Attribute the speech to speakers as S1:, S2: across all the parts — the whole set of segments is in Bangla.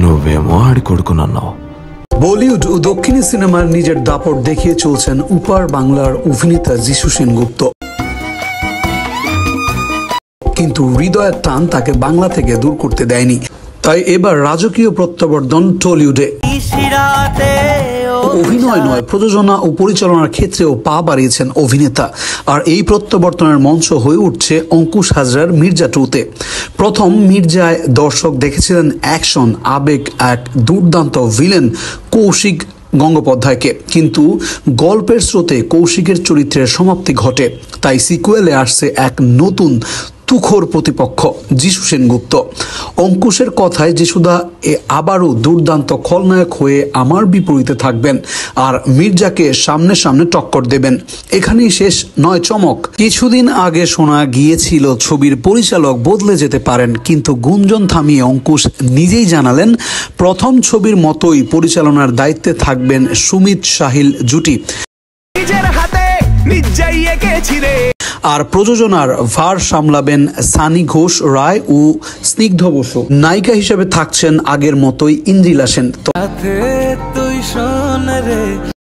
S1: నువ్వేమో ఆడి కొడుకునన్నావు.
S2: বলিউড ও দক্ষিণী সিনেমার নিজের দাপট দেখিয়ে চলছেন উপার বাংলার অভিনেতা যিশু সেনগুপ্ত। কিন্তু হৃদয়ের টান তাকে বাংলা থেকে দূর করতে দেয়নি। তাই এবার রাজকীয় প্রত্যাবর্তন টলিউডে। অভিনয় নয়, প্রযোজনা ও পরিচালনার ক্ষেত্রেও পা বাড়িয়েছেন অভিনেতা। আর এই প্রত্যাবর্তনের মঞ্চ হয়ে উঠছে অঙ্কুশ হাজরার মির্জা 2-তে। প্রথম মির্জায় দর্শক দেখেছিলেন অ্যাকশন, আবেগ, এক দুর্দান্ত ভিলেন কৌশিক গঙ্গোপাধ্যায়কে। কিন্তু গল্পের স্রোতে কৌশিকের চরিত্রের সমাপ্তি ঘটে। তাই সিকুয়েলে আসছে এক নতুন তুখোর প্রতিপক্ষ, যিশু সেনগুপ্ত। অঙ্কুশের কথায় যিশুদা আবারও দুর্দান্ত খলনায়ক হয়ে আমার বিপরীতে থাকবেন আর মির্জাকে সামনে সামনে টক্কর দেবেন। এখানেই শেষ নয় চমক। কিছুদিন আগে শোনা গিয়েছিল ছবির পরিচালক বদলে যেতে পারেন, কিন্তু গুঞ্জন থামিয়ে অঙ্কুশ নিজেই জানালেন প্রথম ছবির মতোই পরিচালনার দায়িত্বে থাকবেন সুমিত সাহিল জুটি। আর প্রযোজনার ভার সামলাবেন সানি ঘোষ রায় ও স্নিগ্ধ বসু। নায়িকা হিসেবে থাকছেন আগের মতোই ইন্দ্রিলা সেন।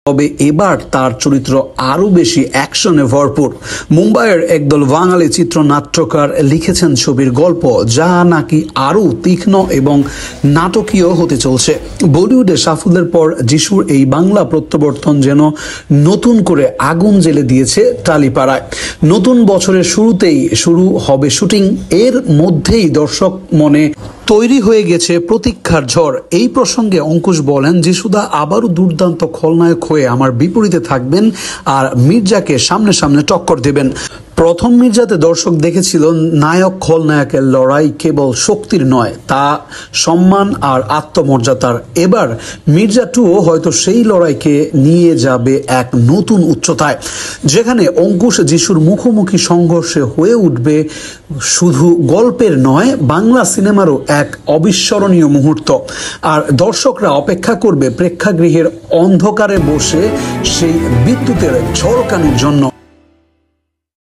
S2: তবে এবার তার চরিত্র আরো বেশি অ্যাকশনে ভরপুর। মুম্বাইয়ের একদল বাঙালি চিত্রনাট্যকার লিখেছেন ছবির গল্প, যা নাকি আরো তীক্ষ্ণ এবং নাটকীয় হতে চলছে। বলিউডে সাফল্যের পর যিশুর এই বাংলা প্রত্যাবর্তন যেন নতুন করে আগুন জ্বেলে দিয়েছে টালিপাড়ায়। নতুন বছরের শুরুতেই শুরু হবে শুটিং। এর মধ্যেই দর্শক মনে তৈরি হয়ে গেছে প্রতীক্ষার ঝড়। এই প্রসঙ্গে অঙ্কুশ বলেন, যিশুদা আবারও দুর্দান্ত খলনায়ক হয়ে আমার বিপরীতে থাকবেন আর মির্জাকে সামনে সামনে টক্কর দেবেন। প্রথম মির্জাতে দর্শক দেখেছিল নায়ক খলনায়কের লড়াই কেবল শক্তির নয়, তা সম্মান আর আত্মমর্যাদার। এবার মির্জা 2 হয়তো সেই লড়াইকে নিয়ে যাবে এক নতুন উচ্চতায়, যেখানে অঙ্কুশ যিশুর মুখোমুখি সংঘর্ষে হয়ে উঠবে শুধু গল্পের নয়, বাংলা সিনেমারও এক অবিস্মরণীয় মুহূর্ত। আর দর্শকরা অপেক্ষা করবে প্রেক্ষাগৃহের অন্ধকারে বসে সেই বিদ্যুতের ঝলকানির জন্য।